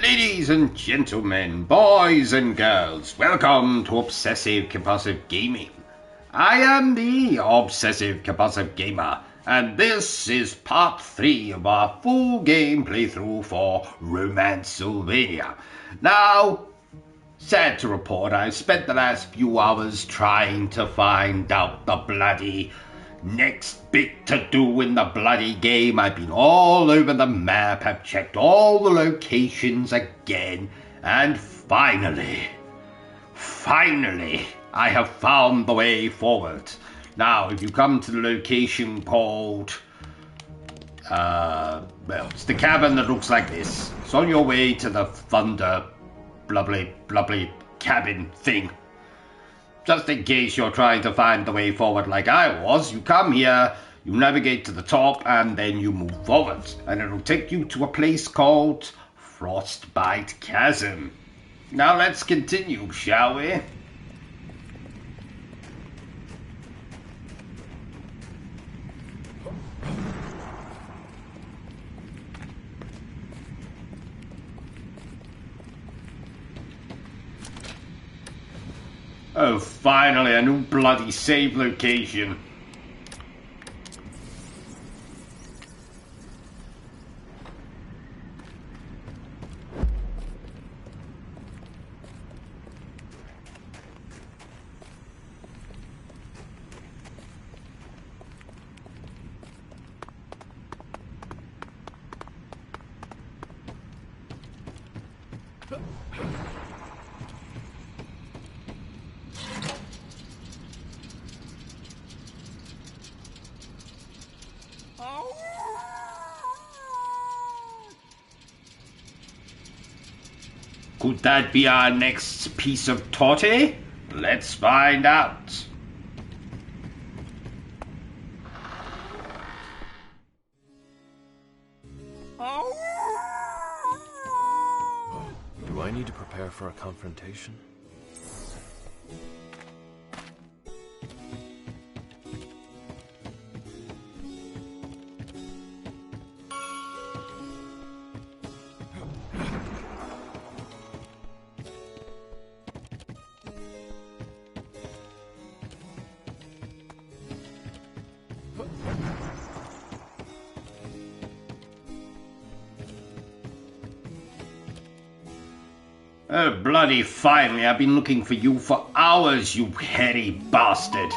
Ladies and gentlemen, boys and girls, welcome to Obsessive Compulsive Gaming. I am the Obsessive Compulsive Gamer, and this is part 3 of our full game playthrough for ROMANCELVANIA. Now, sad to report, I've spent the last few hours trying to find out the bloody next bit to do in the bloody game. I've been all over the map, have checked all the locations again, and finally, I have found the way forward. Now, if you come to the location called, it's the cabin that looks like this. It's on your way to the thunder, blubbly cabin thing. Just in case you're trying to find the way forward like I was, you come here, you navigate to the top, and then you move forward. And it'll take you to a place called Frostbite Chasm. Now let's continue, shall we? Oh, finally, a new bloody save location. Could that be our next piece of torte? Let's find out. Do I need to prepare for a confrontation? Oh, bloody finally, I've been looking for you for hours, you hairy bastard.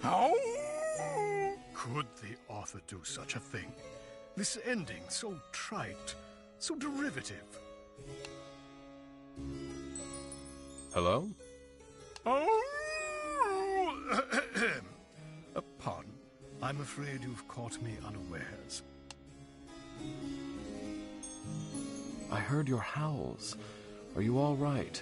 How could the author do such a thing? This ending, so trite, so derivative. Hello? Oh! Pardon. I'm afraid you've caught me unawares. I heard your howls. Are you all right?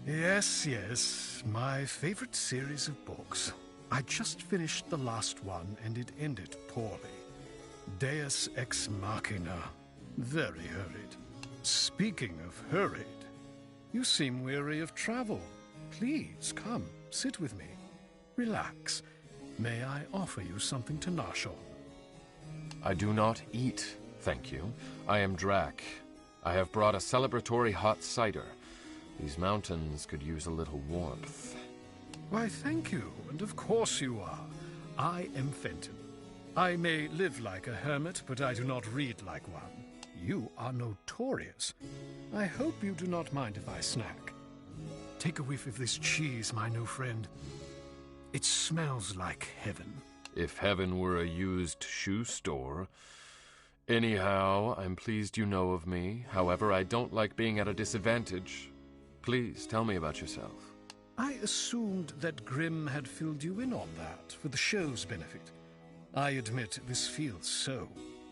Yes. My favorite series of books. I just finished the last one, and it ended poorly. Deus ex machina. Very hurried. Speaking of hurried, you seem weary of travel. Please, come, sit with me. Relax. May I offer you something to nosh on? I do not eat, thank you. I am Drac. I have brought a celebratory hot cider. These mountains could use a little warmth. Why, thank you, and of course you are. I am Fenton. I may live like a hermit, but I do not read like one. You are notorious. I hope you do not mind if I snack. Take a whiff of this cheese, my new friend. It smells like heaven. If heaven were a used shoe store. Anyhow, I'm pleased you know of me. However, I don't like being at a disadvantage. Please, tell me about yourself. I assumed that Grimm had filled you in on that for the show's benefit. I admit this feels so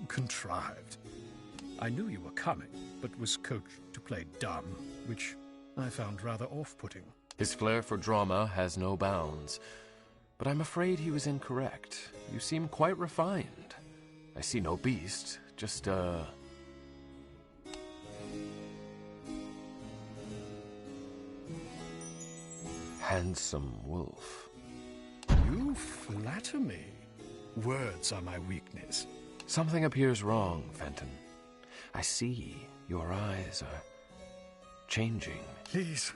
contrived. I knew you were coming, but was coached to play dumb, which I found rather off-putting. His flair for drama has no bounds. But I'm afraid he was incorrect. You seem quite refined. I see no beast, just handsome wolf. You flatter me. Words are my weakness. Something appears wrong, Fenton. I see your eyes are changing. Please.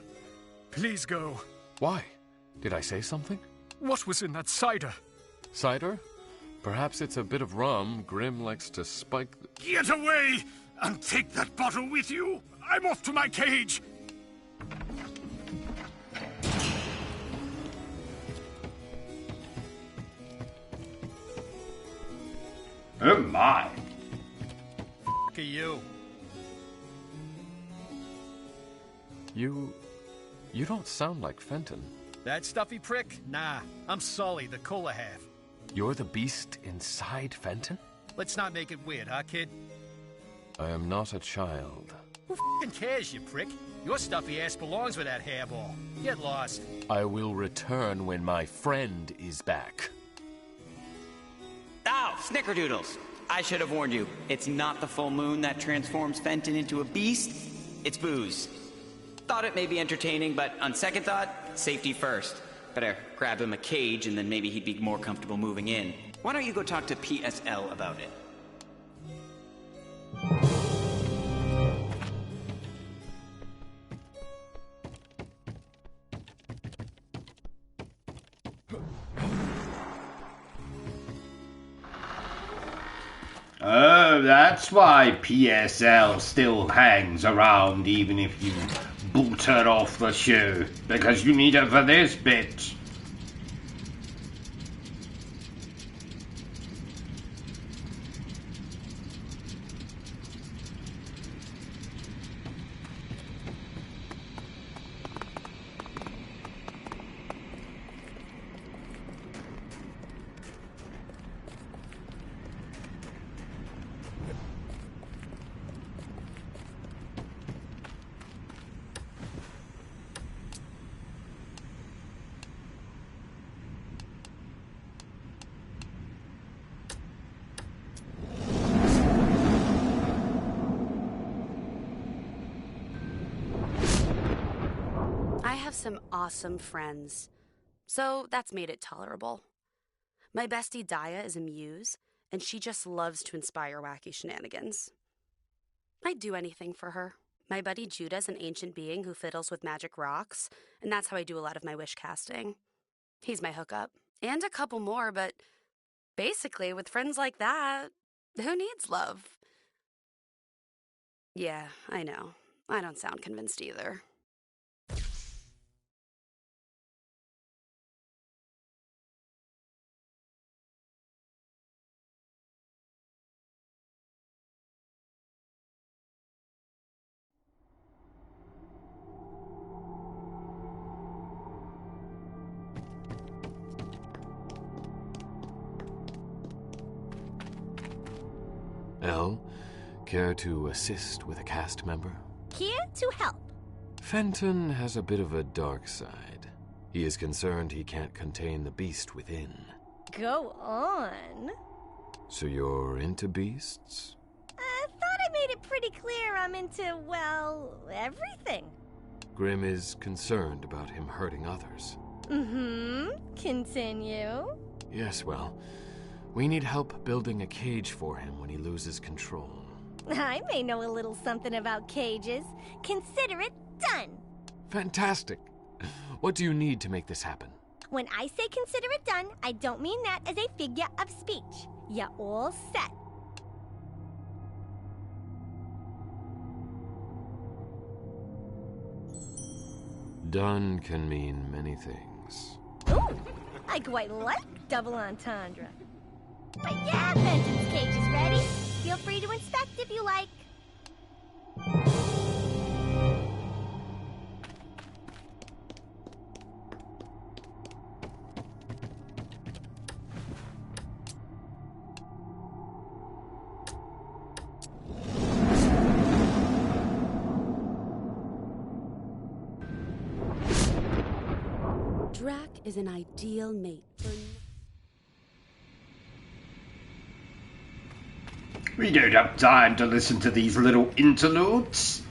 Please go. Why? Did I say something? What was in that cider? Cider? Perhaps it's a bit of rum. Grim likes to spike... Get away! And take that bottle with you! I'm off to my cage! Oh my! F*** you. You don't sound like Fenton. That stuffy prick? Nah, I'm Sully, the cooler half. You're the beast inside Fenton? Let's not make it weird, huh, kid? I am not a child. Who f***ing cares, you prick? Your stuffy ass belongs with that hairball. Get lost. I will return when my friend is back. Ow! Snickerdoodles! I should have warned you. It's not the full moon that transforms Fenton into a beast. It's booze. Thought it may be entertaining, but on second thought, safety first. Better grab him a cage and then maybe he'd be more comfortable moving in. Why don't you go talk to PSL about it? Oh, that's why PSL still hangs around even if you boot her off the show. Because you need her for this bit. Some awesome friends, so that's made it tolerable. My bestie Daya is a muse, and she just loves to inspire wacky shenanigans. I'd do anything for her. My buddy Judah's an ancient being who fiddles with magic rocks, and that's how I do a lot of my wish casting. He's my hookup. And a couple more, but basically, with friends like that, who needs love? Yeah, I know. I don't sound convinced either. Elle, care to assist with a cast member? Here to help. Fenton has a bit of a dark side. He is concerned he can't contain the beast within. Go on. So you're into beasts? I thought I made it pretty clear I'm into, well, everything. Grim is concerned about him hurting others. Continue. Yes, well, we need help building a cage for him when he loses control. I may know a little something about cages. Consider it done. Fantastic. What do you need to make this happen? When I say consider it done, I don't mean that as a figure of speech. You're all set. Done can mean many things. Ooh, I quite like double entendre. But yeah, Fenton's cage is ready. Feel free to inspect if you like. Drac is an ideal mate for... We don't have time to listen to these little interludes.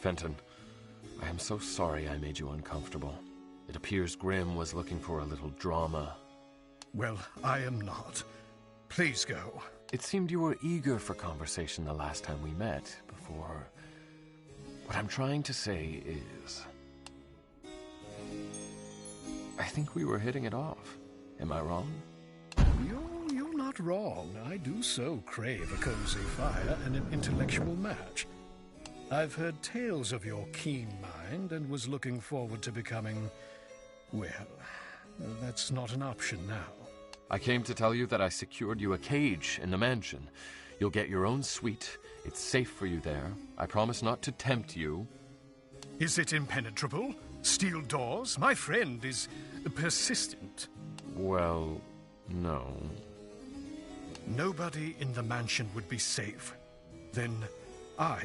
Fenton, I am so sorry I made you uncomfortable. It appears Grimm was looking for a little drama. Well, I am not. Please go. It seemed you were eager for conversation the last time we met, before... What I'm trying to say is... I think we were hitting it off. Am I wrong? You're not wrong. I do so crave a cozy fire and an intellectual match. I've heard tales of your keen mind and was looking forward to becoming... Well, that's not an option now. I came to tell you that I secured you a cage in the mansion. You'll get your own suite. It's safe for you there. I promise not to tempt you. Is it impenetrable? Steel doors? My friend is persistent. Well, no. Nobody in the mansion would be safe. Then I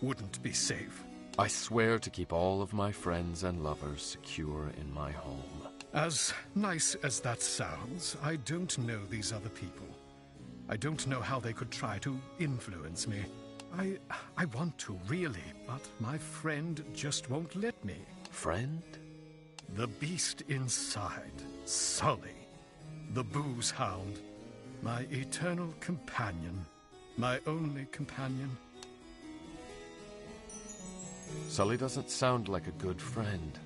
wouldn't be safe. I swear to keep all of my friends and lovers secure in my home. As nice as that sounds, I don't know these other people. I don't know how they could try to influence me. I want to, really, but my friend just won't let me. Friend? The beast inside, Sully. The booze hound. My eternal companion. My only companion. Sully doesn't sound like a good friend.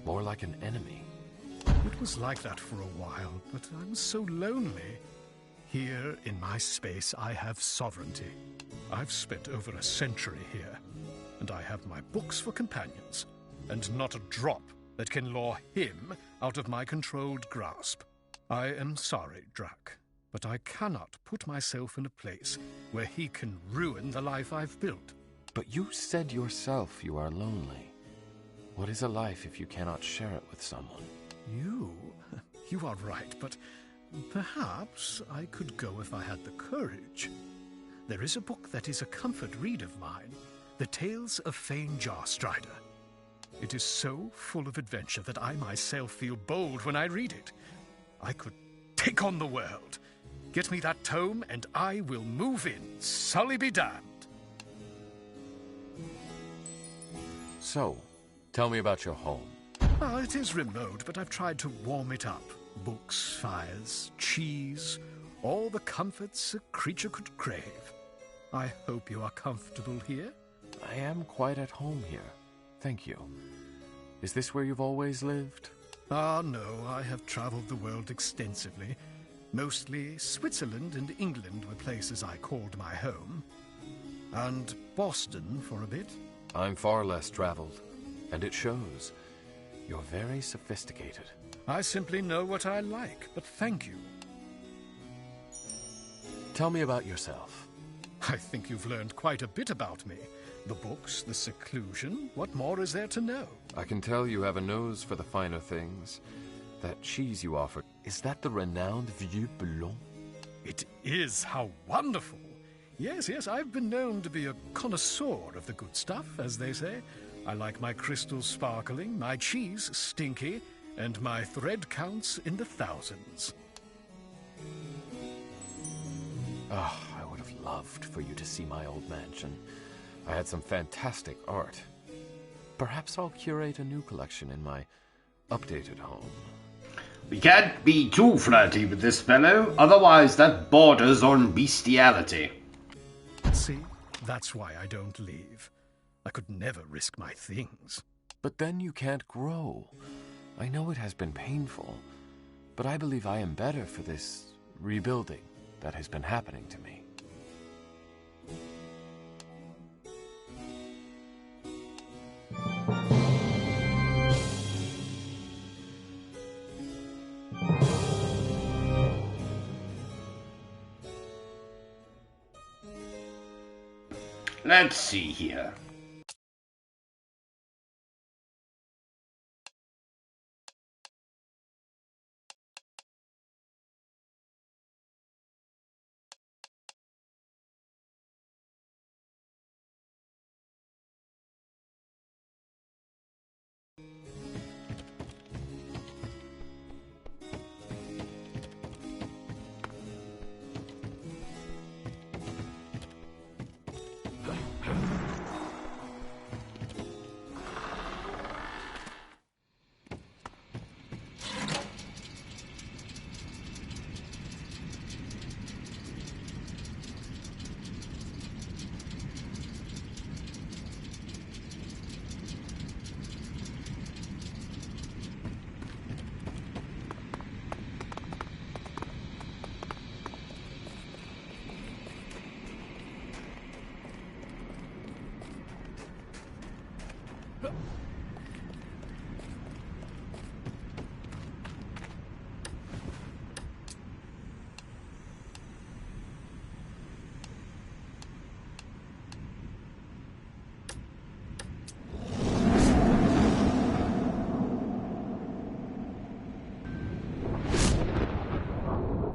More like an enemy. It was like that for a while, but I'm so lonely. Here, in my space, I have sovereignty. I've spent over a century here, and I have my books for companions, and not a drop that can lure him out of my controlled grasp. I am sorry, Drac, but I cannot put myself in a place where he can ruin the life I've built. But you said yourself you are lonely. What is a life if you cannot share it with someone? You are right, but perhaps I could go if I had the courage. There is a book that is a comfort read of mine, The Tales of Fane Jarstrider. It is so full of adventure that I myself feel bold when I read it. I could take on the world. Get me that tome and I will move in, Sully be damned. So, tell me about your home. It is remote, but I've tried to warm it up. Books, fires, cheese, all the comforts a creature could crave. I hope you are comfortable here. I am quite at home here. Thank you. Is this where you've always lived? No, I have traveled the world extensively. Mostly Switzerland and England were places I called my home. And Boston for a bit. I'm far less traveled, and it shows. You're very sophisticated. I simply know what I like, but thank you. Tell me about yourself. I think you've learned quite a bit about me. The books, the seclusion, what more is there to know? I can tell you have a nose for the finer things. That cheese you offered, is that the renowned Vieux Bouillon? It is, how wonderful! Yes, I've been known to be a connoisseur of the good stuff, as they say. I like my crystals sparkling, my cheese stinky, and my thread counts in the thousands. I would have loved for you to see my old mansion. I had some fantastic art. Perhaps I'll curate a new collection in my updated home. We can't be too flirty with this fellow, otherwise that borders on bestiality. See, that's why I don't leave. I could never risk my things. But then you can't grow. I know it has been painful, but I believe I am better for this rebuilding that has been happening to me. Let's see here.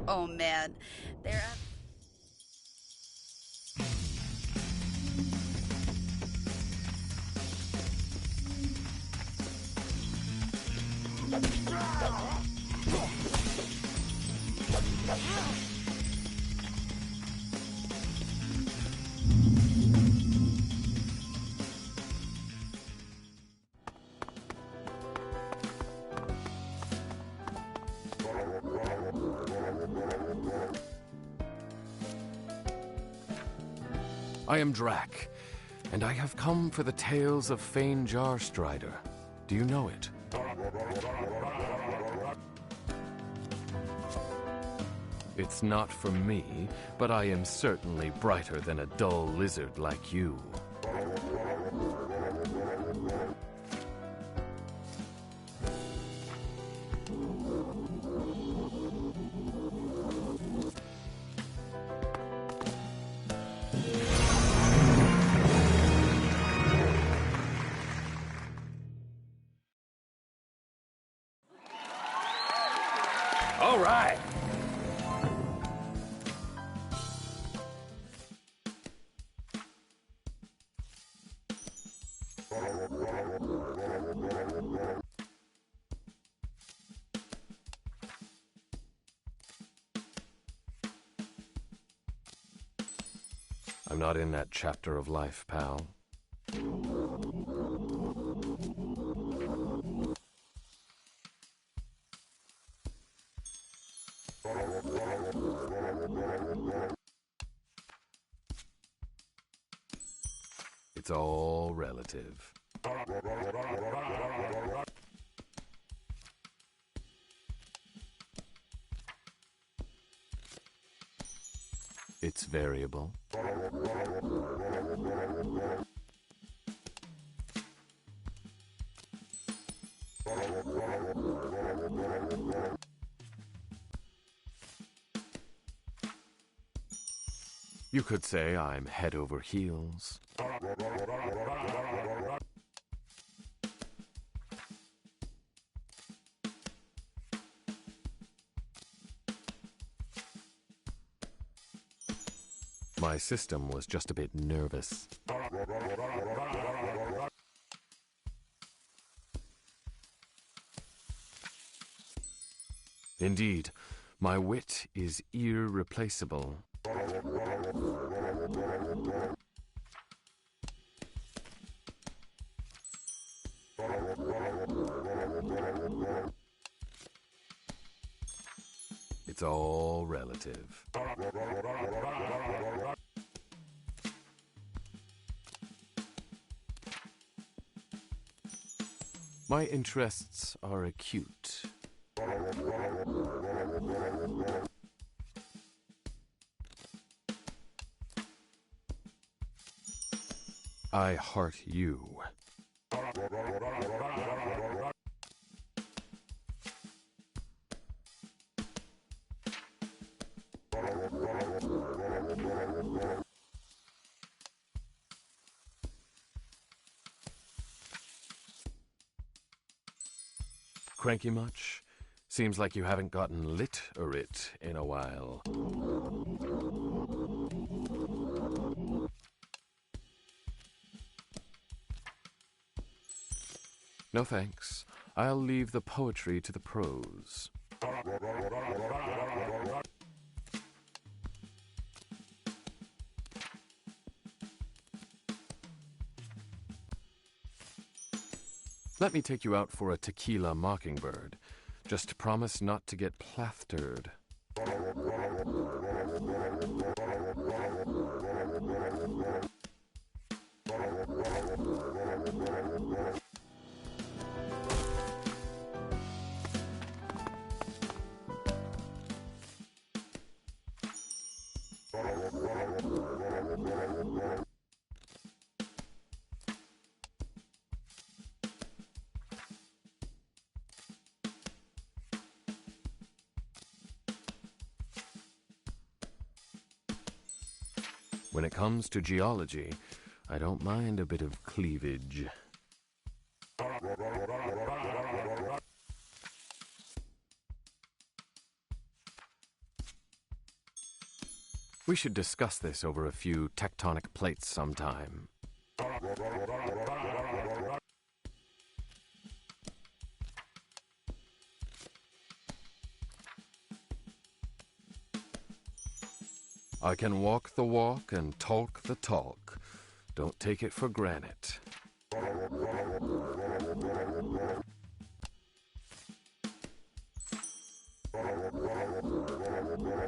Oh man, they're I am Drac, and I have come for the tales of Fane Jarstrider. Do you know it? It's not for me, but I am certainly brighter than a dull lizard like you. All right. I'm not in that chapter of life, pal. It's all relative. It's variable. You could say I'm head over heels. My system was just a bit nervous. Indeed, my wit is irreplaceable. It's all relative. My interests are acute. I heart you. Cranky much? Seems like you haven't gotten lit-a-rit in a while. No thanks. I'll leave the poetry to the prose. Let me take you out for a tequila mockingbird. Just promise not to get plastered. When it comes to geology, I don't mind a bit of cleavage. We should discuss this over a few tectonic plates sometime. I can walk the walk and talk the talk. Don't take it for granted.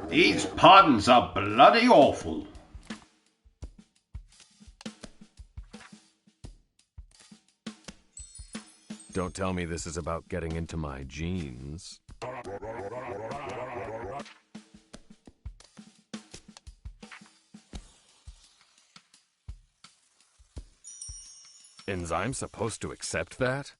These puns are bloody awful. Don't tell me this is about getting into my jeans. And I'm supposed to accept that?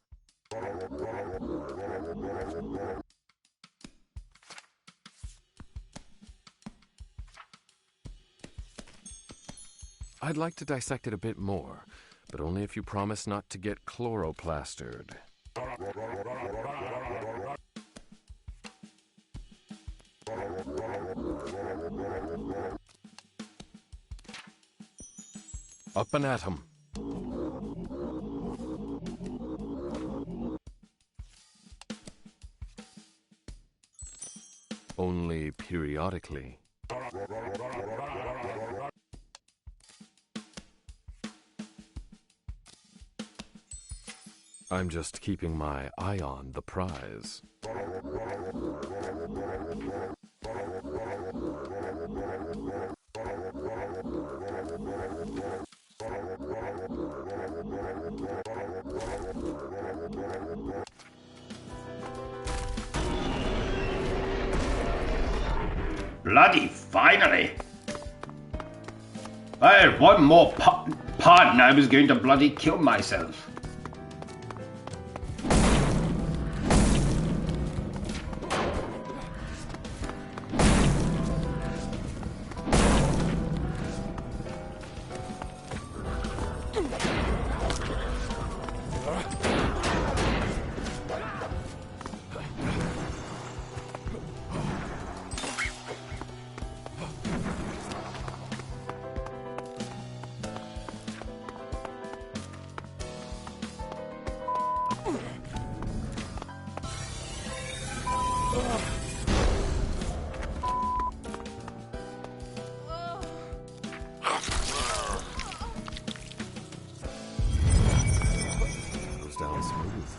I'd like to dissect it a bit more, but only if you promise not to get chloroplastered. Up and at 'em. Only periodically. I'm just keeping my eye on the prize. Bloody finally! I had one more pun and I was going to bloody kill myself. Goes down smooth.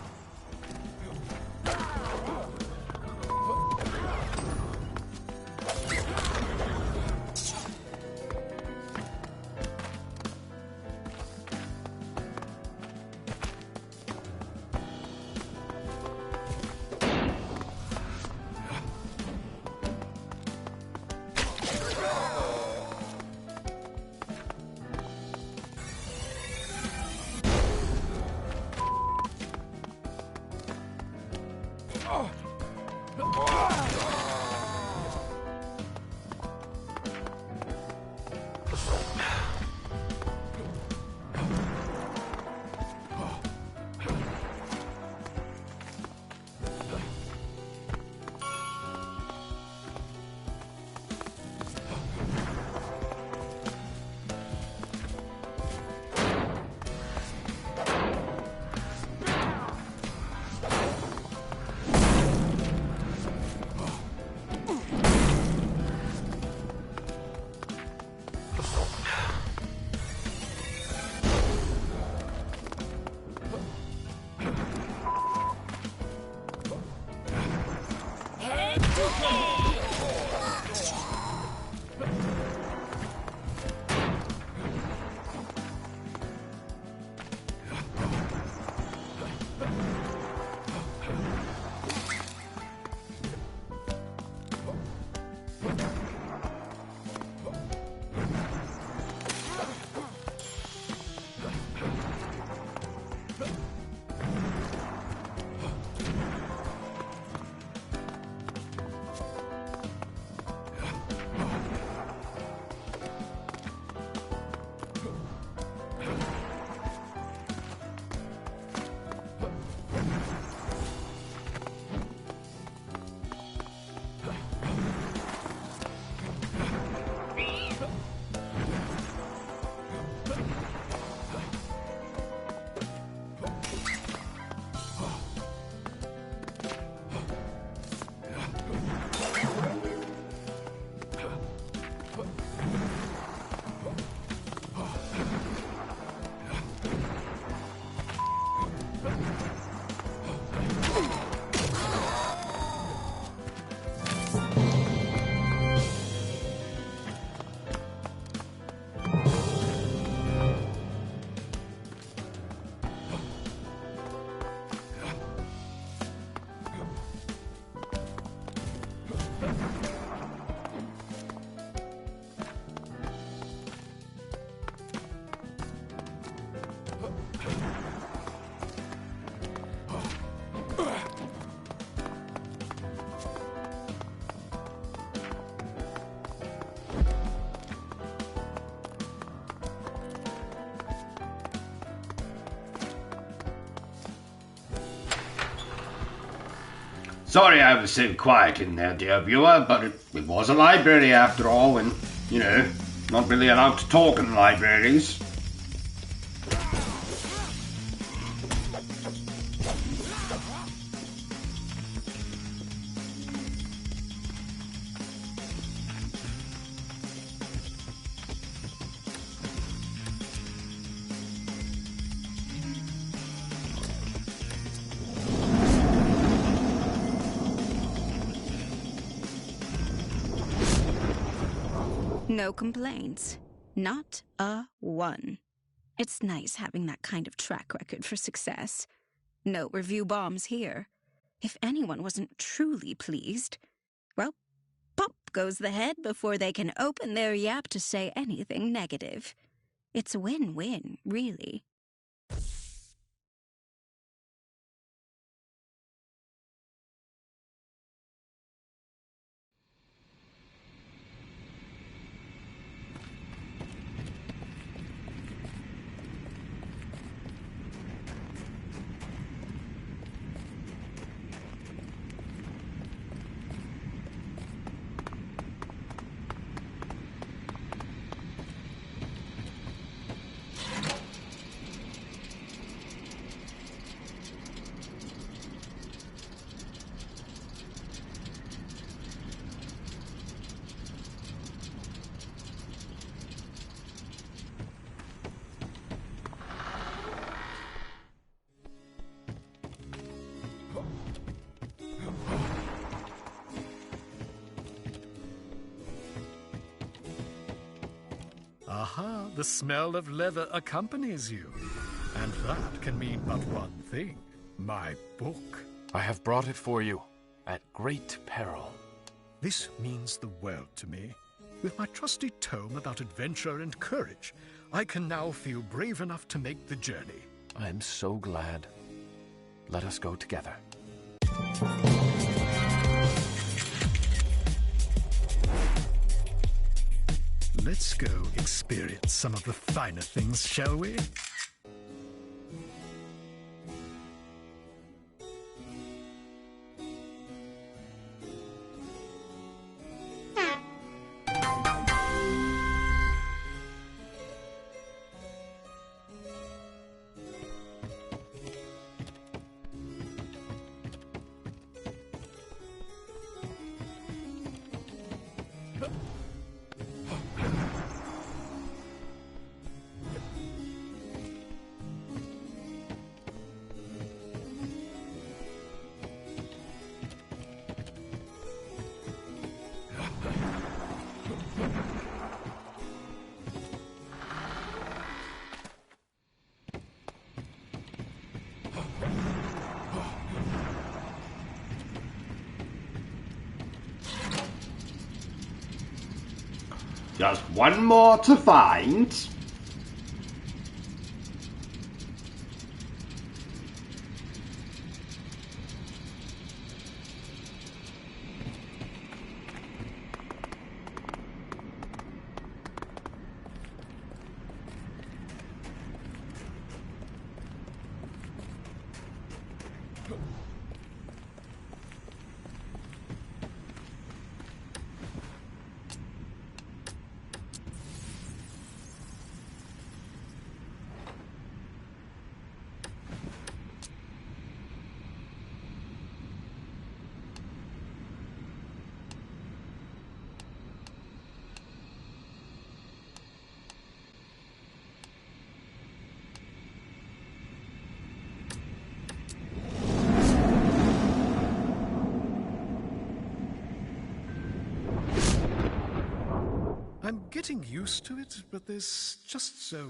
Sorry I was so quiet in there, dear viewer, but it was a library after all, and, not really allowed to talk in libraries. No complaints. Not a one. It's nice having that kind of track record for success. No review bombs here. If anyone wasn't truly pleased, well, pop goes the head before they can open their yap to say anything negative. It's a win-win, really. Aha, the smell of leather accompanies you. And that can mean but one thing. My book. I have brought it for you, at great peril. This means the world to me. With my trusty tome about adventure and courage, I can now feel brave enough to make the journey. I'm so glad. Let us go together. Let's go experience some of the finer things, shall we? Just one more to find. I'm getting used to it, but there's just so...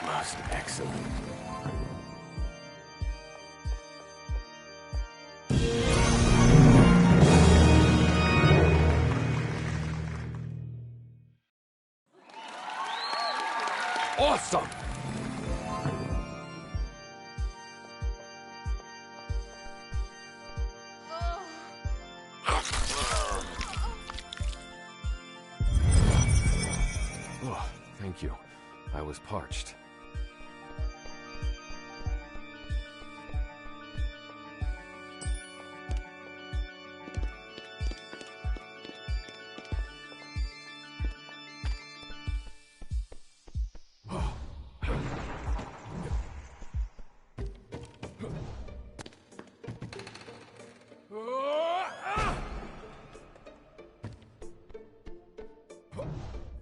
Most excellent. Awesome! Oh, thank you. I was parched.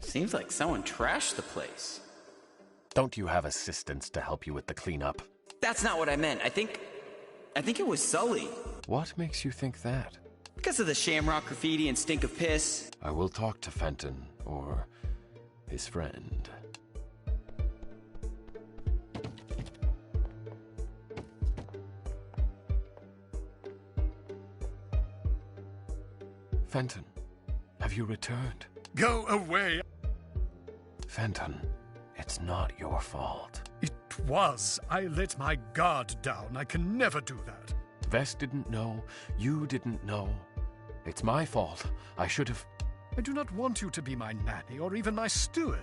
Seems like someone trashed the place. Don't you have assistants to help you with the cleanup? That's not what I meant. I think it was Sully. What makes you think that? Because of the shamrock graffiti and stink of piss. I will talk to Fenton, or his friend. Fenton, have you returned? Go away! Fenton, it's not your fault. It was. I let my guard down. I can never do that. Vest didn't know. You didn't know. It's my fault. I should have... I do not want you to be my nanny or even my steward.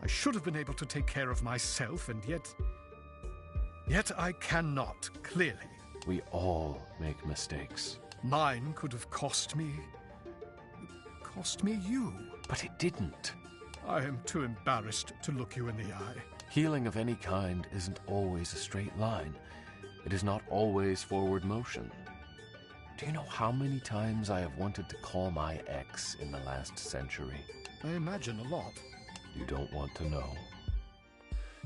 I should have been able to take care of myself, and yet I cannot, clearly. We all make mistakes. Mine could have cost me you. But it didn't. I am too embarrassed to look you in the eye. Healing of any kind isn't always a straight line. It is not always forward motion. Do you know how many times I have wanted to call my ex in the last century? I imagine a lot. You don't want to know.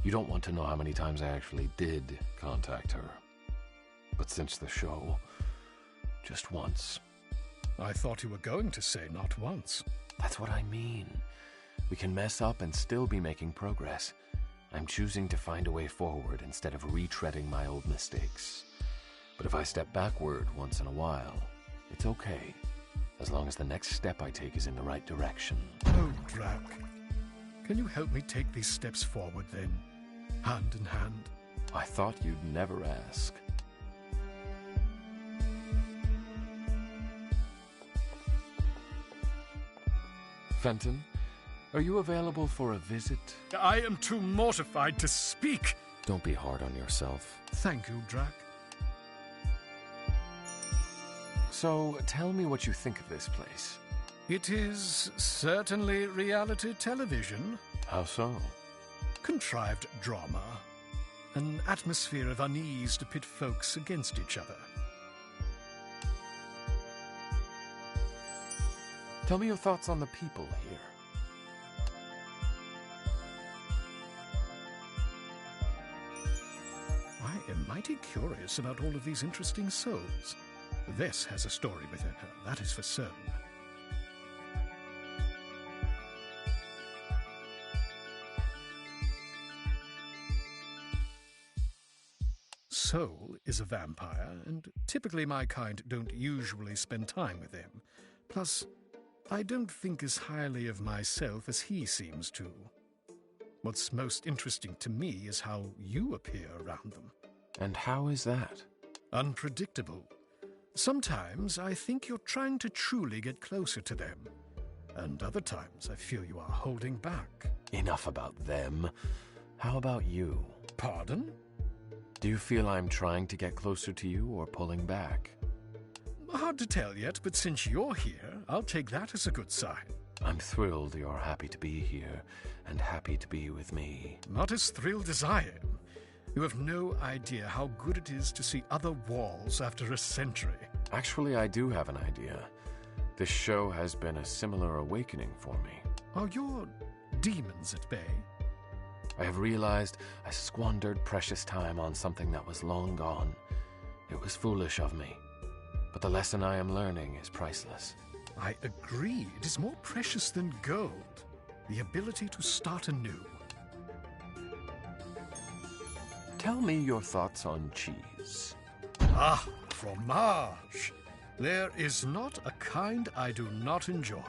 You don't want to know how many times I actually did contact her. But since the show, just once. I thought you were going to say not once. That's what I mean. We can mess up and still be making progress. I'm choosing to find a way forward instead of retreading my old mistakes. But if I step backward once in a while, it's okay, as long as the next step I take is in the right direction. Oh, Drac. Can you help me take these steps forward, then? Hand in hand? I thought you'd never ask. Fenton, are you available for a visit? I am too mortified to speak. Don't be hard on yourself. Thank you, Drac. So, tell me what you think of this place. It is certainly reality television. How so? Contrived drama. An atmosphere of unease to pit folks against each other. Tell me your thoughts on the people here. I am mighty curious about all of these interesting souls. This has a story within her, that is for certain. Soul is a vampire, and typically my kind don't usually spend time with him. Plus, I don't think as highly of myself as he seems to. What's most interesting to me is how you appear around them. And how is that? Unpredictable. Sometimes I think you're trying to truly get closer to them, and other times I feel you are holding back. Enough about them. How about you? Pardon? Do you feel I'm trying to get closer to you or pulling back? Hard to tell yet, but since you're here, I'll take that as a good sign. I'm thrilled you're happy to be here, and happy to be with me. Not as thrilled as I am. You have no idea how good it is to see other walls after a century. Actually, I do have an idea. This show has been a similar awakening for me. Are your demons at bay? I have realized I squandered precious time on something that was long gone. It was foolish of me. But the lesson I am learning is priceless. I agree. It is more precious than gold. The ability to start anew. Tell me your thoughts on cheese. Ah, fromage. There is not a kind I do not enjoy.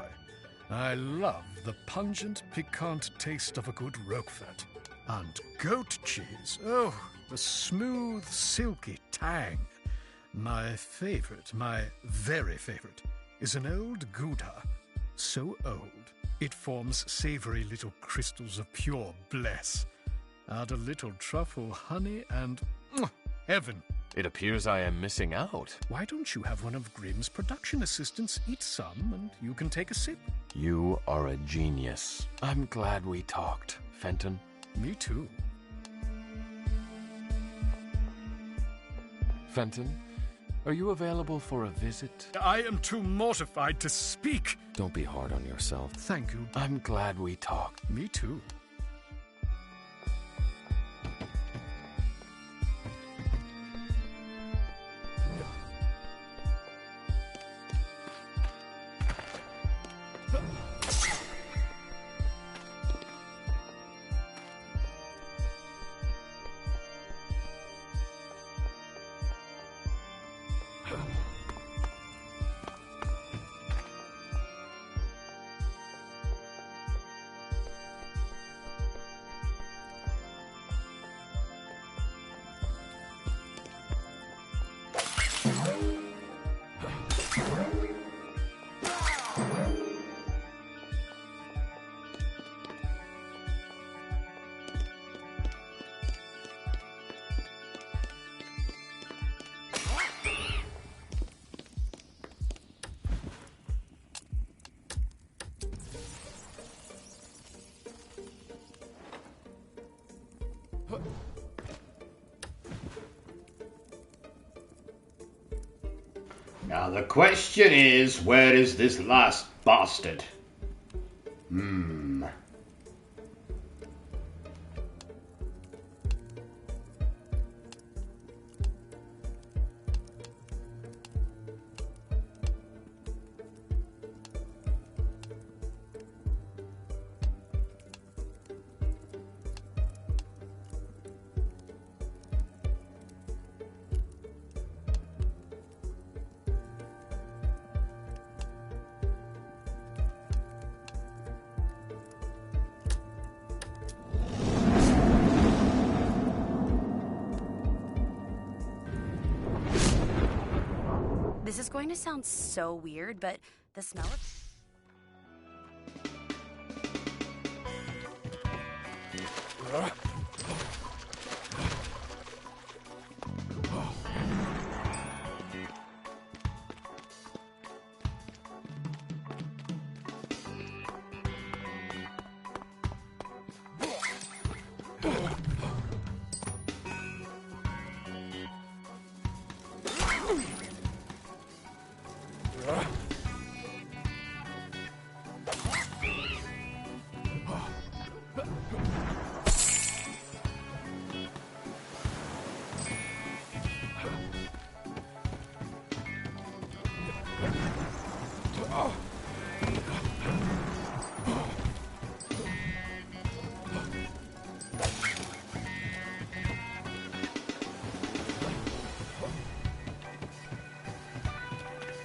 I love the pungent, piquant taste of a good Roquefort. And goat cheese. Oh, the smooth, silky tang. My favorite, my very favorite, is an old Gouda. So old, it forms savory little crystals of pure bliss. Add a little truffle honey and heaven. It appears I am missing out. Why don't you have one of Grimm's production assistants eat some and you can take a sip? You are a genius. I'm glad we talked, Fenton. Me too. Fenton, are you available for a visit? I am too mortified to speak. Don't be hard on yourself. Thank you. I'm glad we talked. Me too. Now the question is, where is this last bastard? This is going to sound so weird, but the smell of...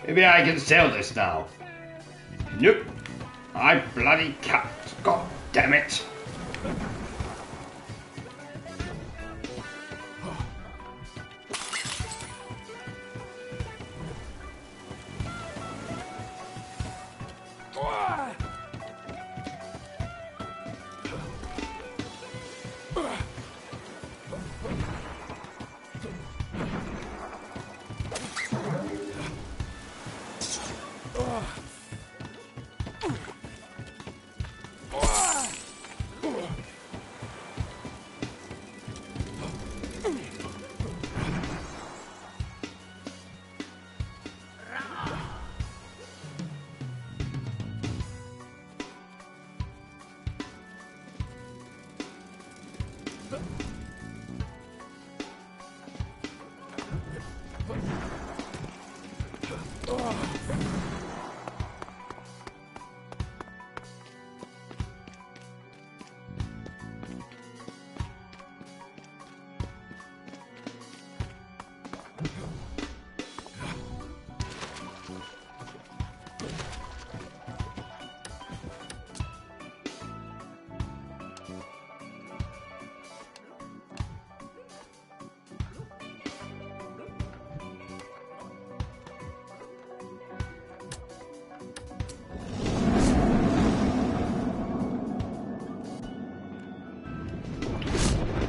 Maybe I can sell this now. Nope. I bloody can't. God damn it.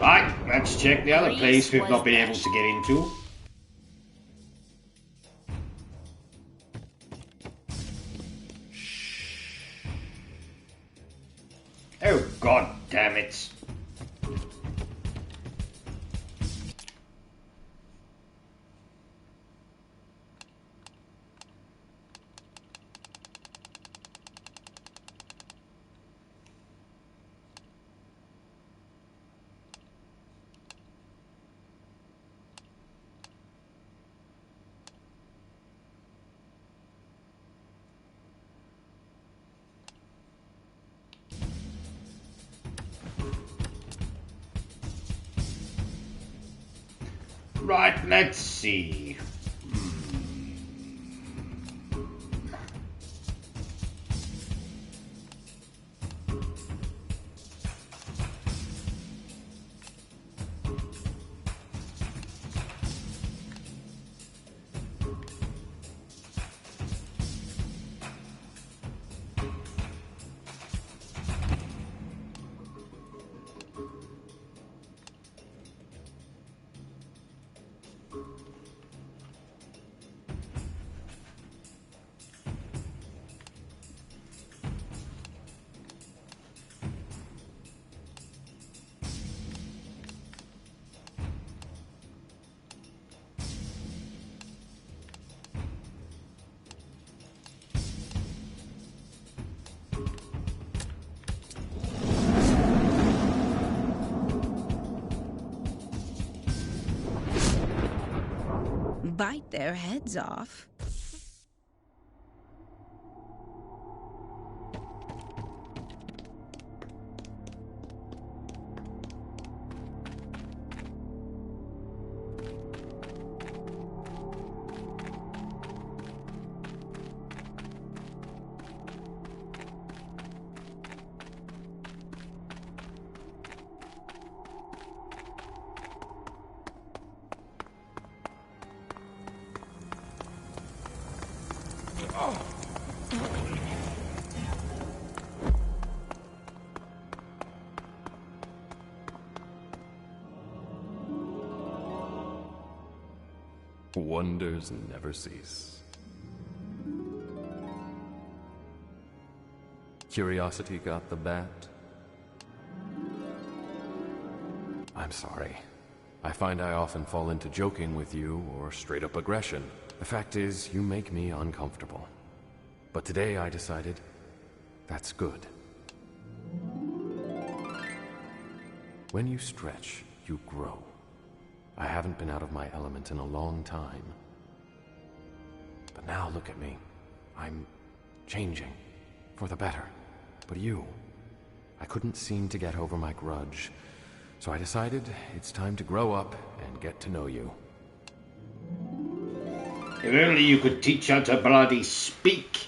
Right, let's check the other place we've not been able to get into. Oh, god damn it. Right, let's see. Bite their heads off. Wonders never cease. Curiosity got the bat? I'm sorry. I find I often fall into joking with you or straight up aggression. The fact is, you make me uncomfortable. But today I decided that's good. When you stretch, you grow. I haven't been out of my element in a long time. But now look at me. I'm changing. For the better. But you, I couldn't seem to get over my grudge. So I decided it's time to grow up and get to know you. If only you could teach her to bloody speak.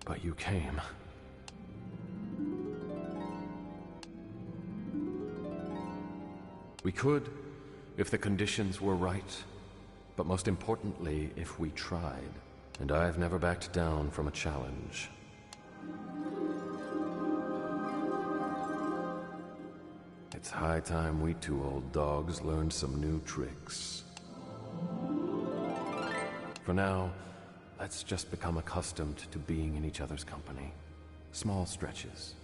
But you came. We could, if the conditions were right. But most importantly, if we tried. And I've never backed down from a challenge. It's high time we two old dogs learned some new tricks. For now, let's just become accustomed to being in each other's company. Small stretches.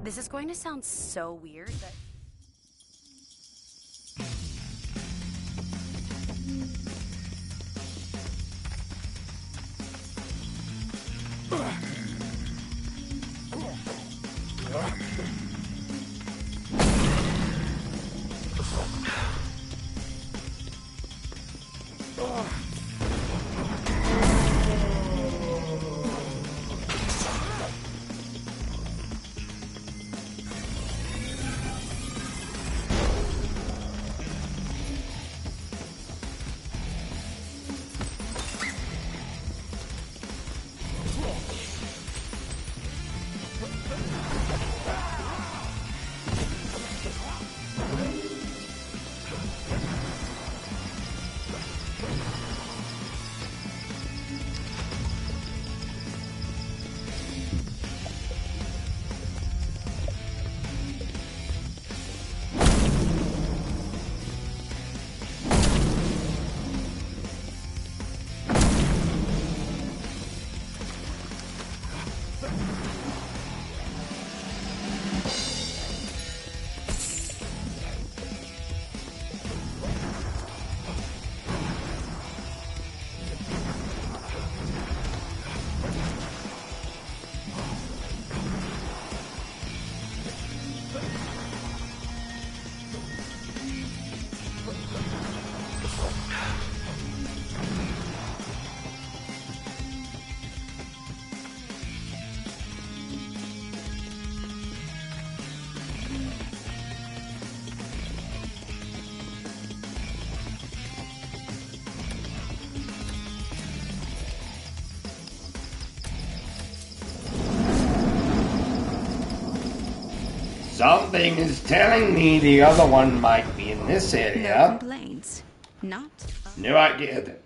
This is going to sound so weird, but... Something is telling me the other one might be in this area. No complaints. Not. No idea then.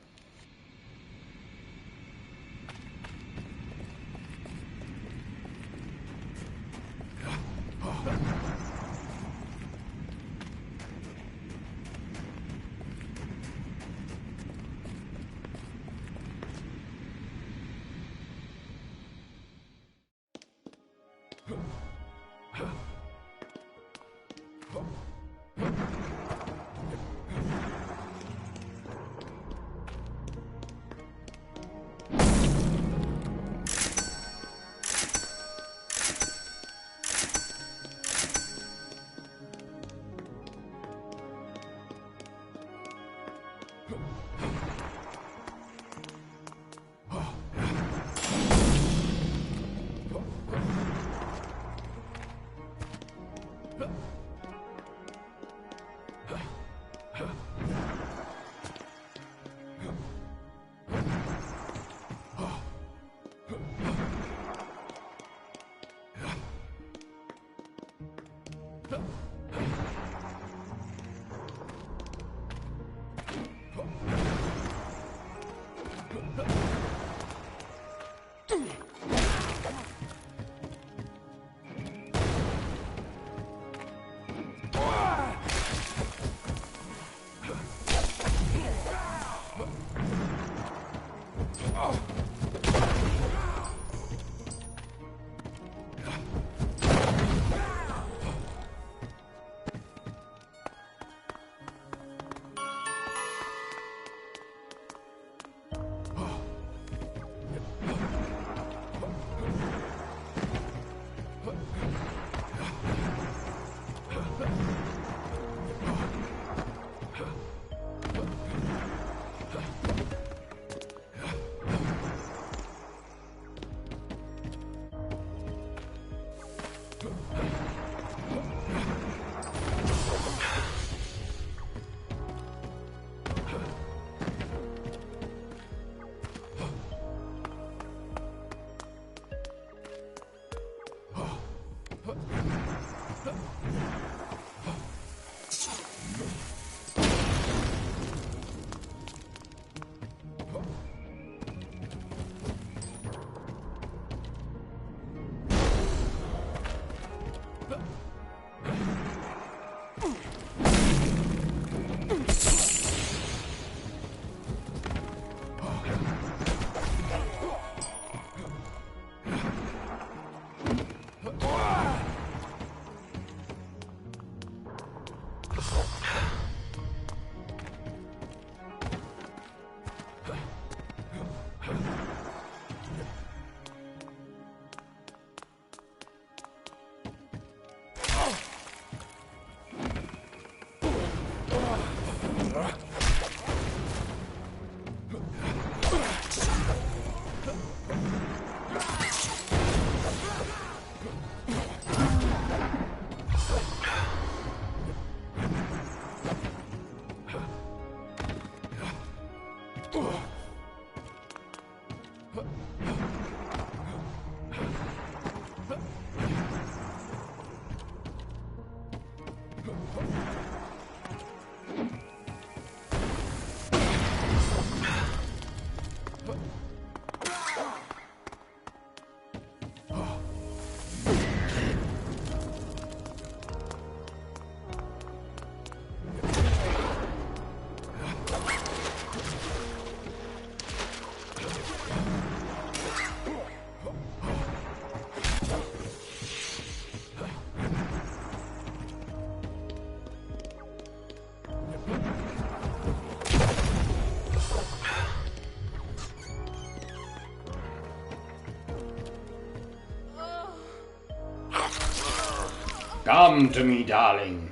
Come to me, darling.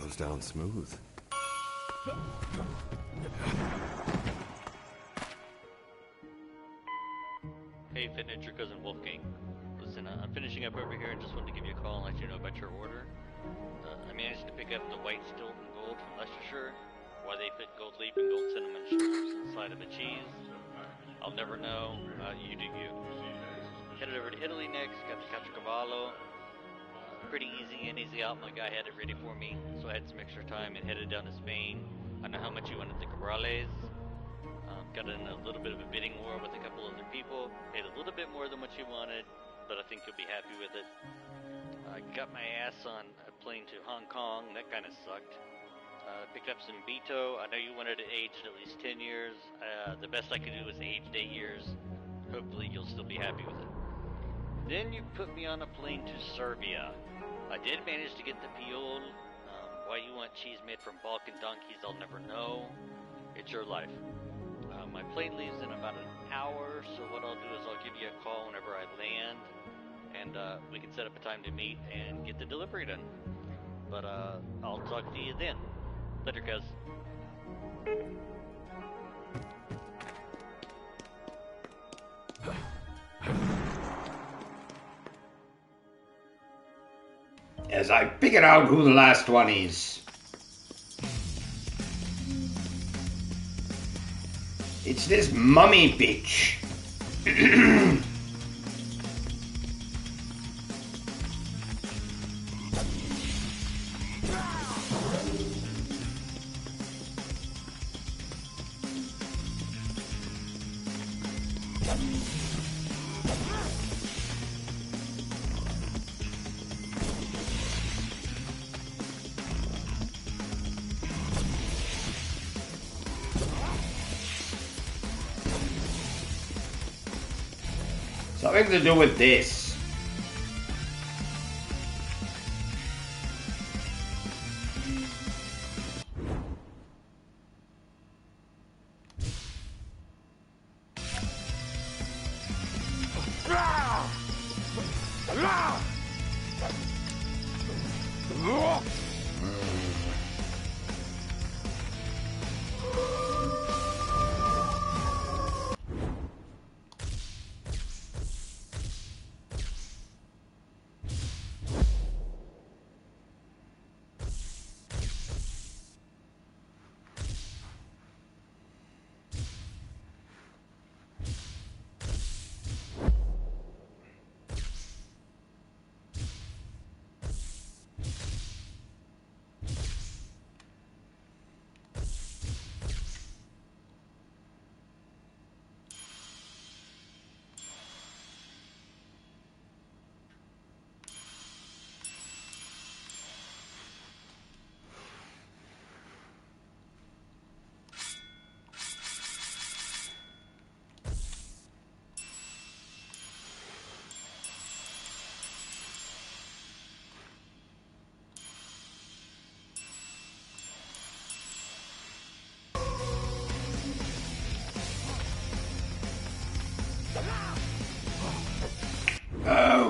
Goes down smooth. Hey, Fenton, it's your cousin Wolfgang. Listen, I'm finishing up over here and just wanted to give you a call and let you know about your order. I managed to pick up the white Stilton gold from Leicestershire, why they put gold leaf and gold cinnamon strips inside of a cheese. I'll never know. You do you. Headed over to Italy next, got the Caciocavallo. Pretty easy in, easy out. My guy had it ready for me, so I had some extra time and headed down to Spain. I know how much you wanted the Cabrales. Got in a little bit of a bidding war with a couple other people. Paid a little bit more than what you wanted, but I think you'll be happy with it. Got my ass on a plane to Hong Kong. That kind of sucked. Picked up some Beto. I know you wanted it aged at least 10 years. The best I could do was aged 8 years. Hopefully you'll still be happy with it. Then you put me on a plane to Serbia. I did manage to get the Piol. Why you want cheese made from Balkan donkeys, I'll never know. It's your life. My plane leaves in about an hour, so what I'll do is I'll give you a call whenever I land, and we can set up a time to meet and get the delivery done. But I'll talk to you then. Later, cuz. As I figure out who the last one is. It's this mummy bitch. Something to do with this.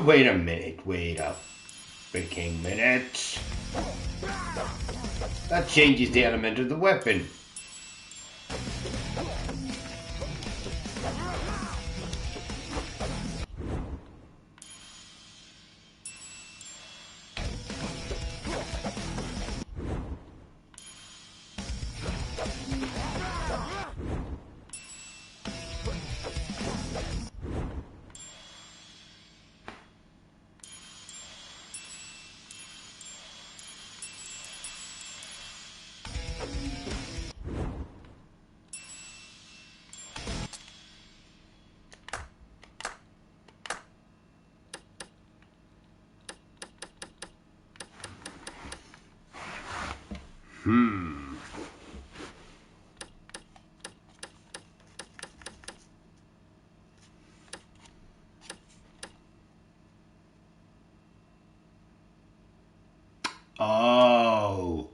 Wait a minute, wait a freaking minute. That changes the element of the weapon. Oh.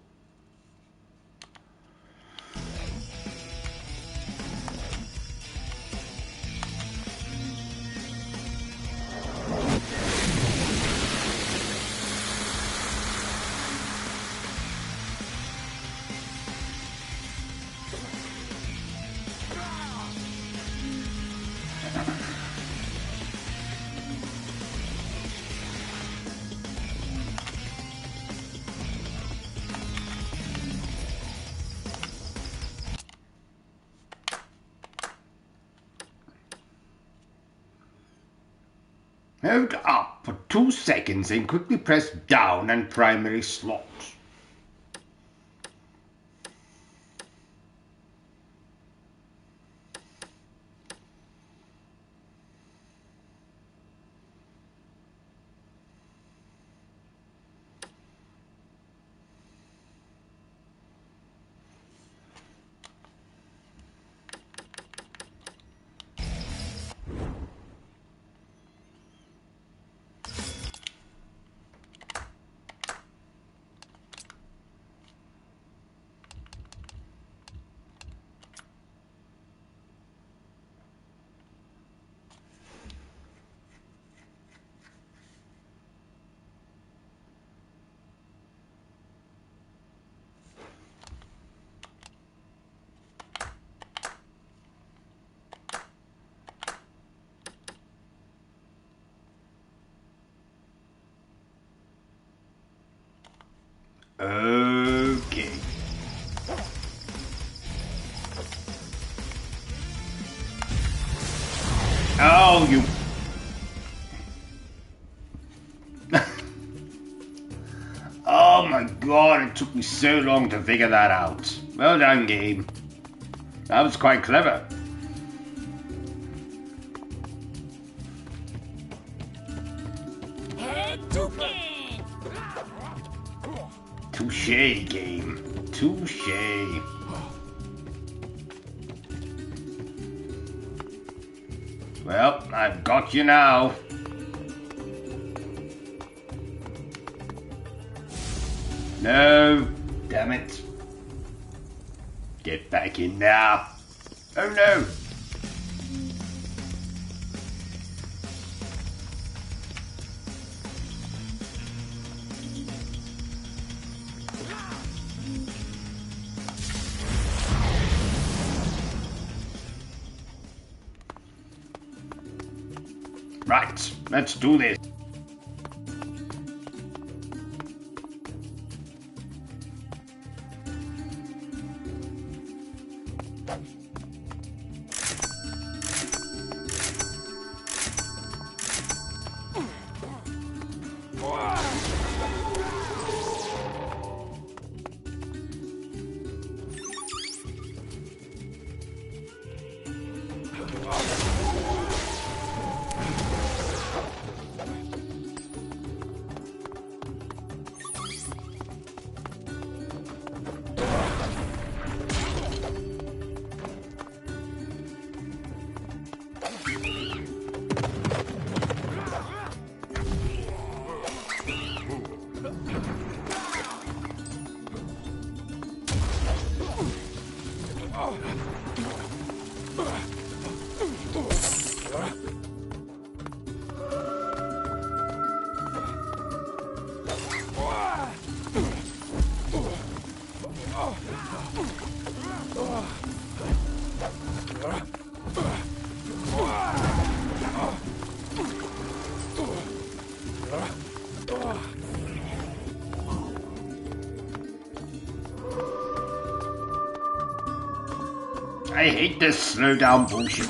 Hold up for 2 seconds and quickly press down and primary slot. Okay. Oh, you... Oh my god, it took me so long to figure that out. Well done, game. That was quite clever. Touché, game. Touché. Well, I've got you now. No, damn it. Get back in now. Oh no. Right, let's do this. I hate this slow down bullshit.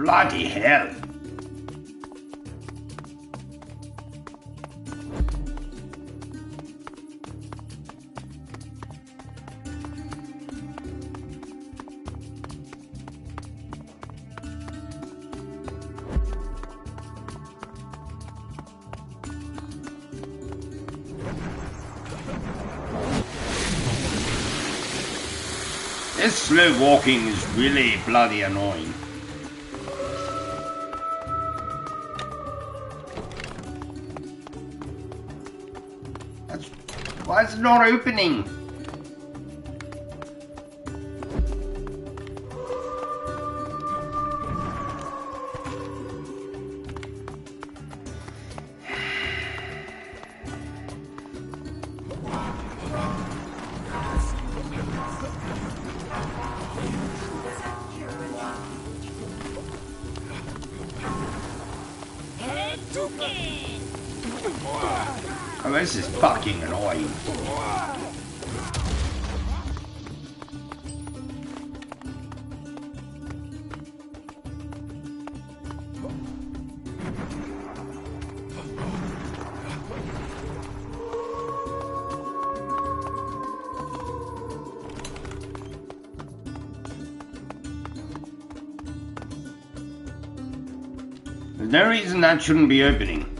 Bloody hell. This slow walking is really bloody annoying. Why is it not opening? Oh, this is fucking annoying. There's no reason that shouldn't be opening.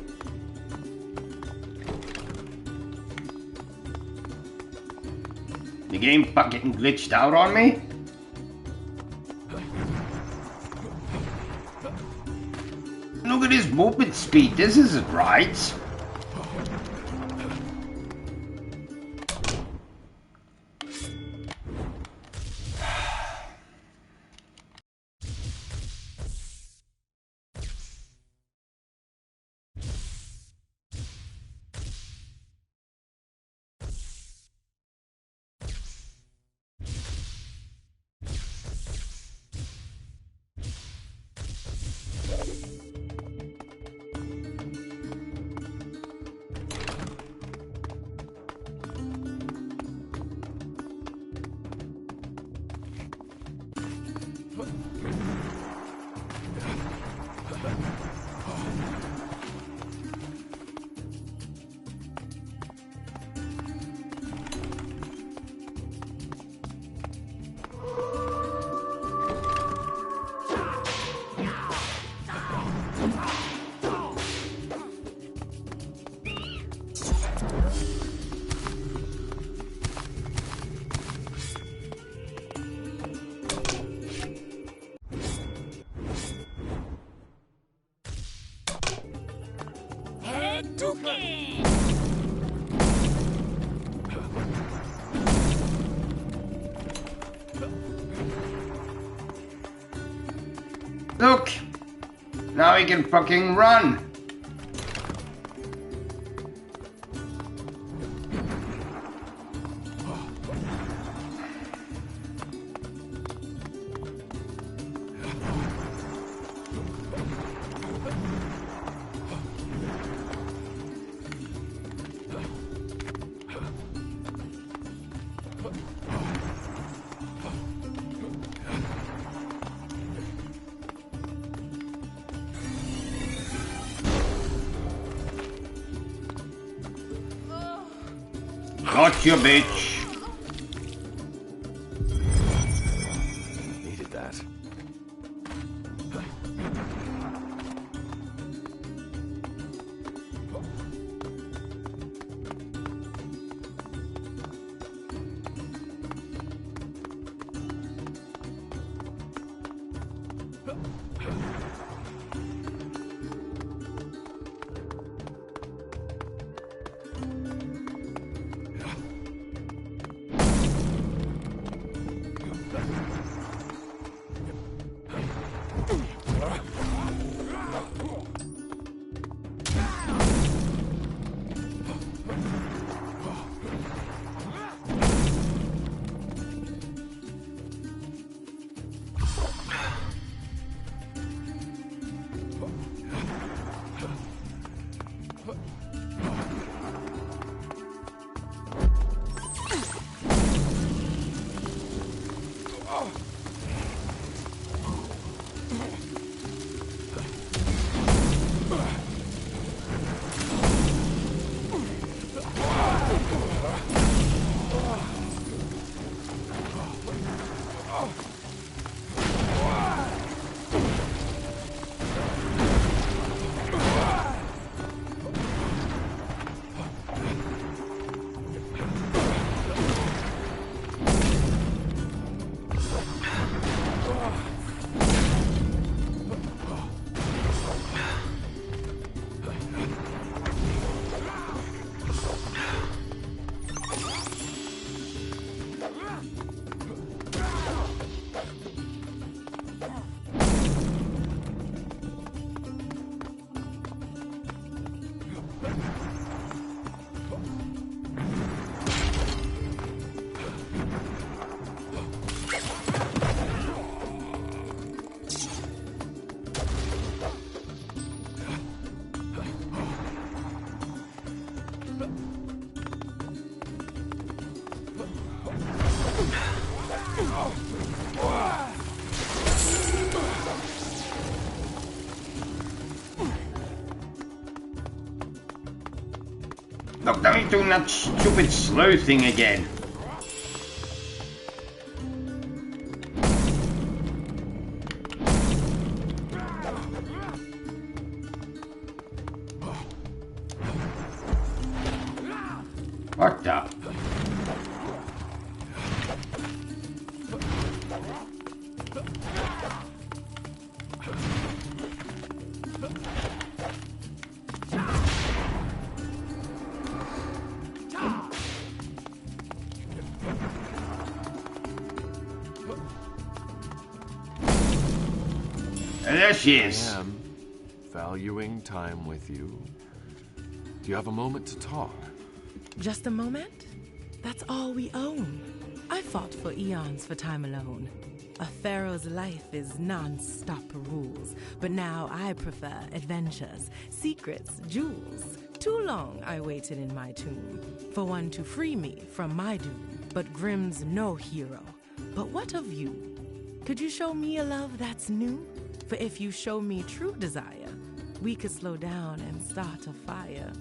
The game fucking glitched out on me? Look at his movement speed, this isn't right. Look! Now he can fucking run! Got you, bitch. Needed that. Look, now he's doing that stupid slow thing again. What the? And there she is. I am valuing time with you. Do you have a moment to talk? Just a moment? That's all we own. I fought for eons for time alone. A pharaoh's life is non-stop rules, but now I prefer adventures, secrets, jewels. Too long I waited in my tomb for one to free me from my doom. But Grimm's no hero. But what of you? Could you show me a love that's new? For if you show me true desire, we could slow down and start a fire.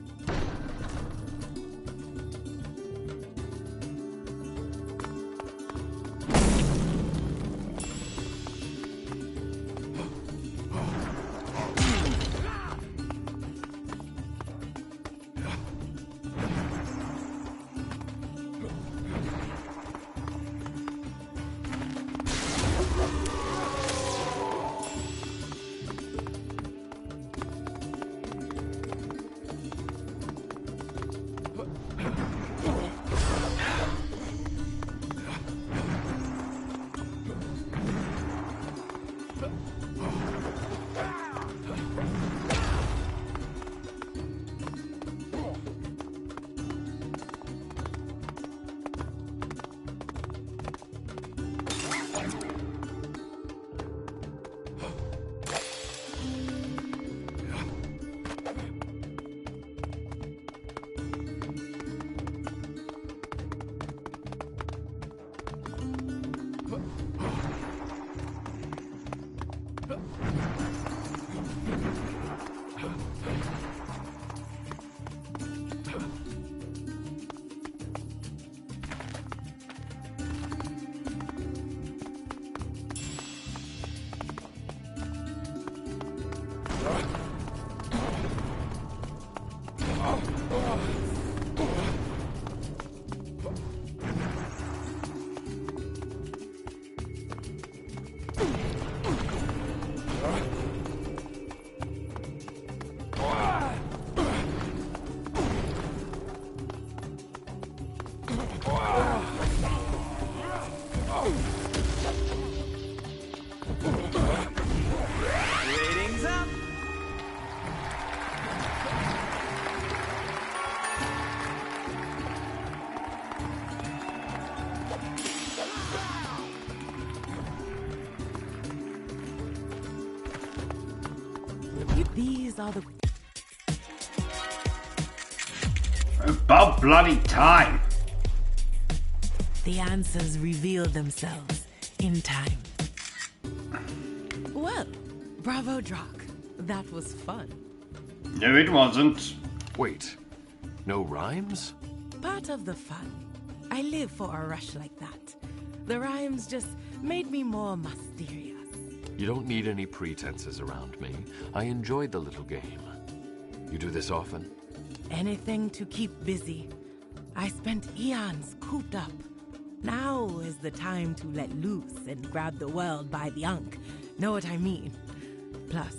Ratings up. These are the... About bloody time. The answers reveal themselves in time. Well, bravo, Drock. That was fun. No, it wasn't. Wait, no rhymes? Part of the fun. I live for a rush like that. The rhymes just made me more mysterious. You don't need any pretenses around me. I enjoyed the little game. You do this often? Anything to keep busy. I spent eons cooped up. Now is the time to let loose and grab the world by the unk. Know what I mean? Plus,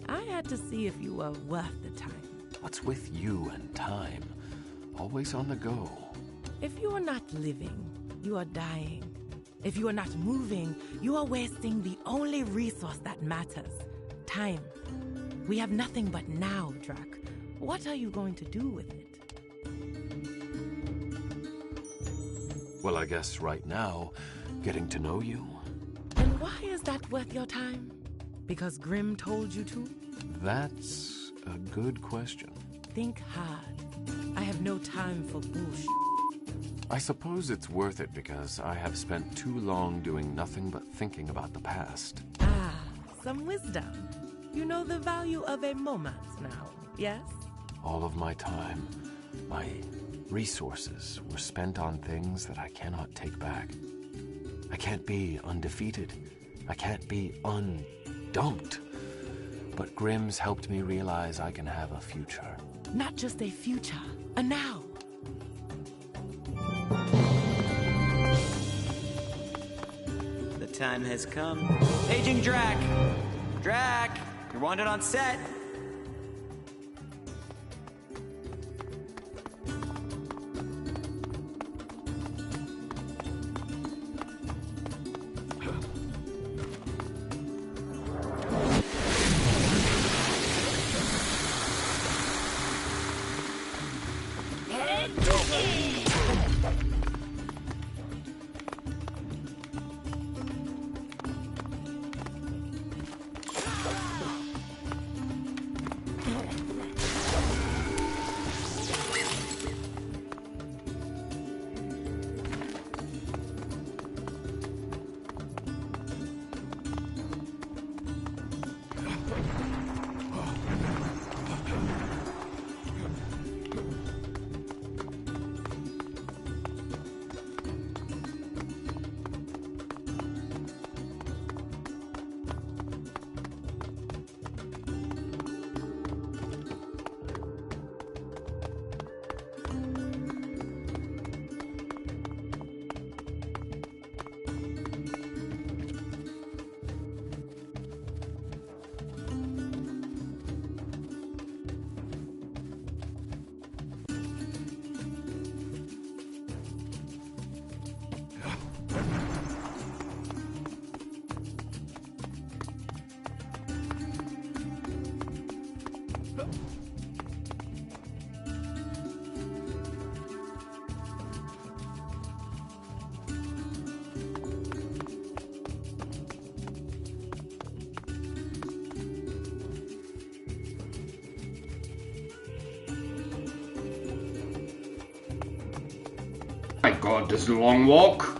I had to see if you were worth the time. What's with you and time? Always on the go. If you are not living, you are dying. If you are not moving, you are wasting the only resource that matters. Time. We have nothing but now, Drac. What are you going to do with it? Well, I guess right now, getting to know you. And why is that worth your time? Because Grimm told you to? That's a good question. Think hard. I have no time for bullshit. I suppose it's worth it because I have spent too long doing nothing but thinking about the past. Ah, some wisdom. You know the value of a moment now, yes? All of my time, My resources were spent on things that I cannot take back. I can't be undefeated. I can't be undumped. But Grimm's helped me realize I can have a future. Not just a future, a now. The time has come. Paging Drac! Drac! You're wanted on set! My God, this is a long walk.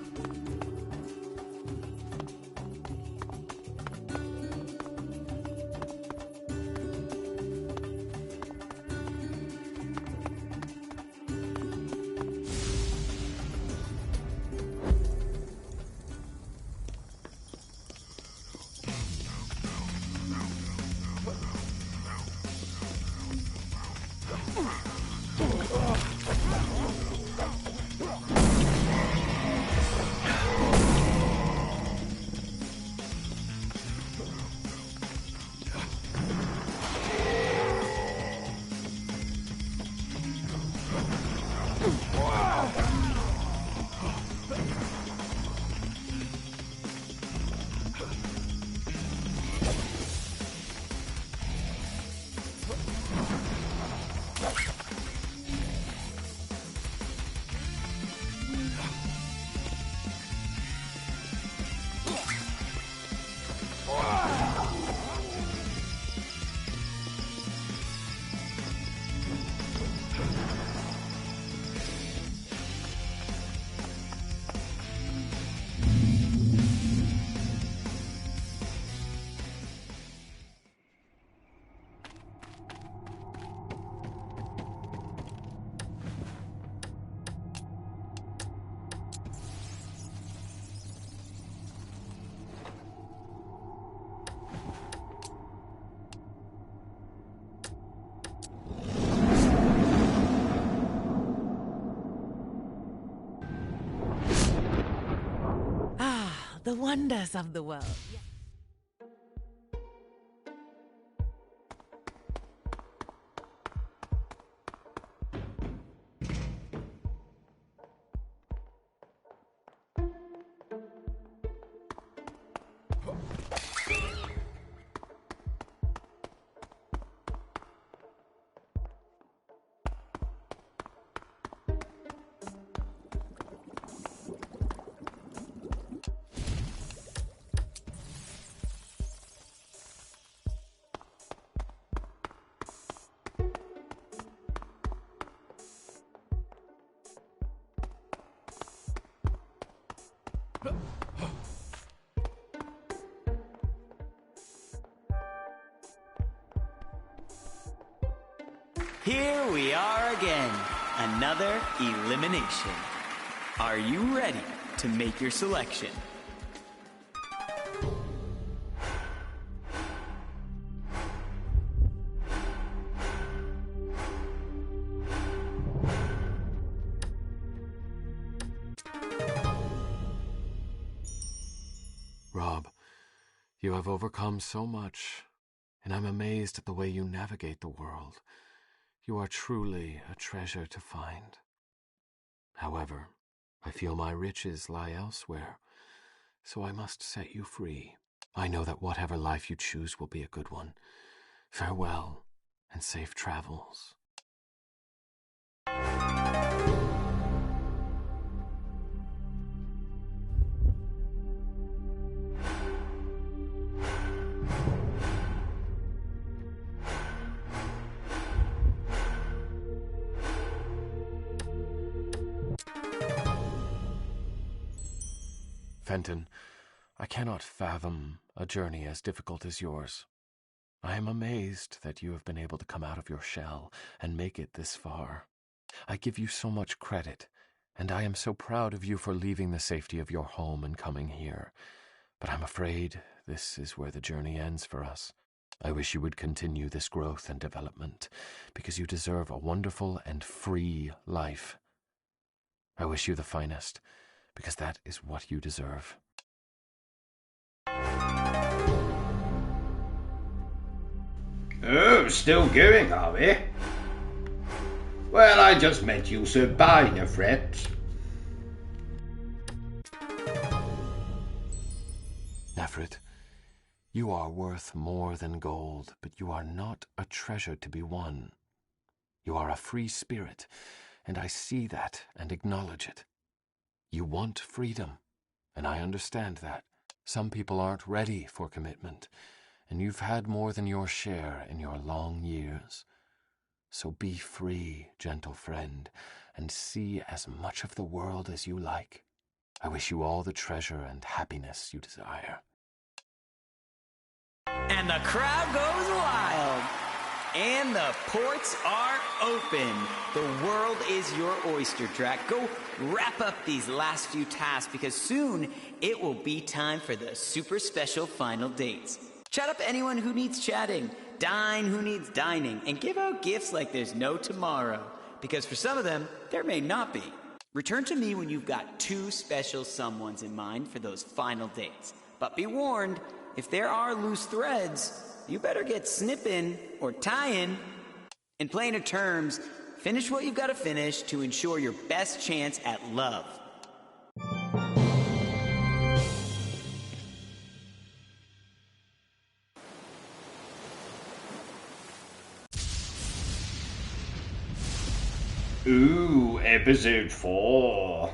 The wonders of the world. Here we are again. another elimination. Are you ready to make your selection? Rob, you have overcome so much, and I'm amazed at the way you navigate the world. You are truly a treasure to find. However, I feel my riches lie elsewhere, so I must set you free. I know that whatever life you choose will be a good one. Farewell, and safe travels. Fenton, I cannot fathom a journey as difficult as yours. I am amazed that you have been able to come out of your shell and make it this far. I give you so much credit, and I am so proud of you for leaving the safety of your home and coming here. But I'm afraid this is where the journey ends for us. I wish you would continue this growth and development, because you deserve a wonderful and free life. I wish you the finest, because that is what you deserve. Oh, still going, are we? Well, I just met you, so buy no fret. Nefrit, you are worth more than gold, but you are not a treasure to be won. You are a free spirit, and I see that and acknowledge it. You want freedom, and I understand that. Some people aren't ready for commitment, and you've had more than your share in your long years. So be free, gentle friend, and see as much of the world as you like. I wish you all the treasure and happiness you desire. And the crowd goes wild. And the ports are open. The world is your oyster, Drac. Go wrap up these last few tasks, because soon it will be time for the super special final dates. Chat up anyone who needs chatting, dine who needs dining, and give out gifts like there's no tomorrow. Because for some of them, there may not be. Return to me when you've got two special someones in mind for those final dates. But be warned, if there are loose threads, you better get snipping or tying. In plainer terms, finish what you've got to finish to ensure your best chance at love. Ooh, episode 4.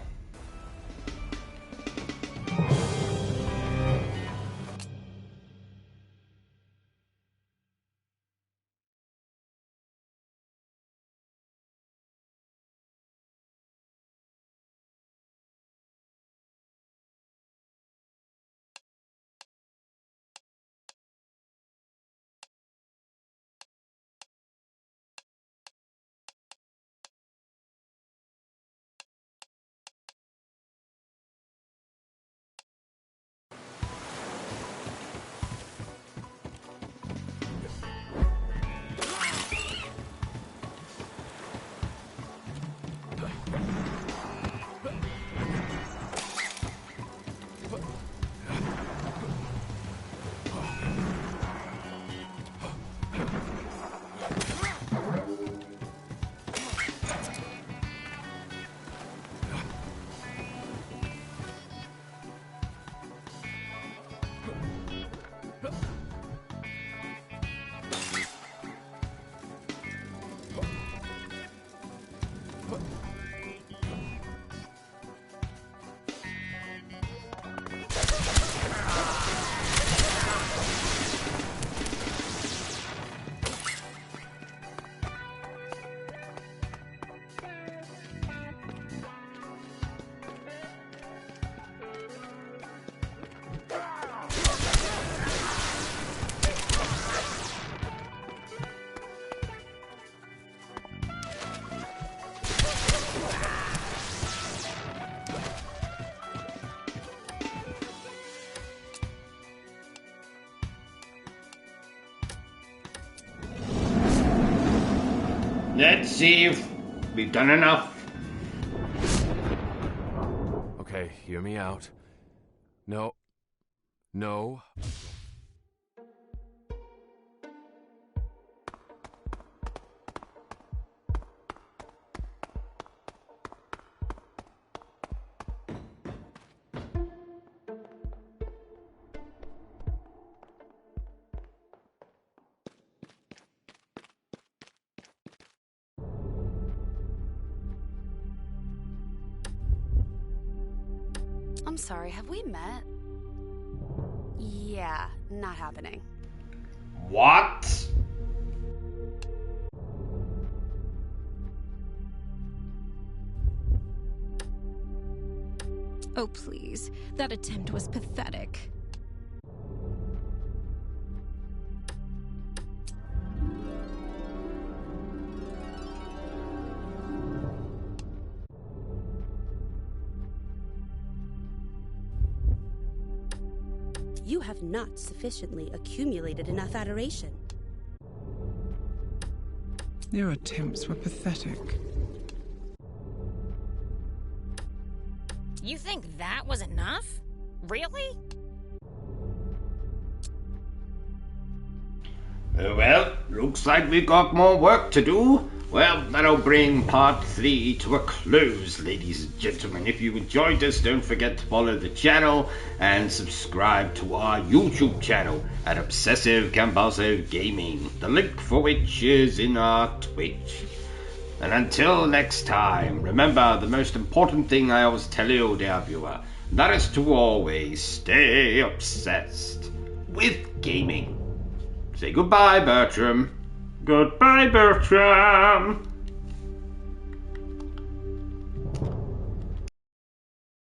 Let's see if we've done enough. Okay, hear me out. No. No. I'm sorry, have we met? Yeah, not happening. What? Oh, please. That attempt was pathetic. You have not sufficiently accumulated enough adoration. Your attempts were pathetic. You think that was enough? Really? Well, looks like we got more work to do. Well, that'll bring part 3 to a close, ladies and gentlemen. If you enjoyed this, don't forget to follow the channel and subscribe to our YouTube channel at Obsessive Compulsive Gaming, the link for which is in our Twitch. And until next time, remember the most important thing I always tell you, dear viewer, that is to always stay obsessed with gaming. Say goodbye, Bertram. Goodbye, Bertram.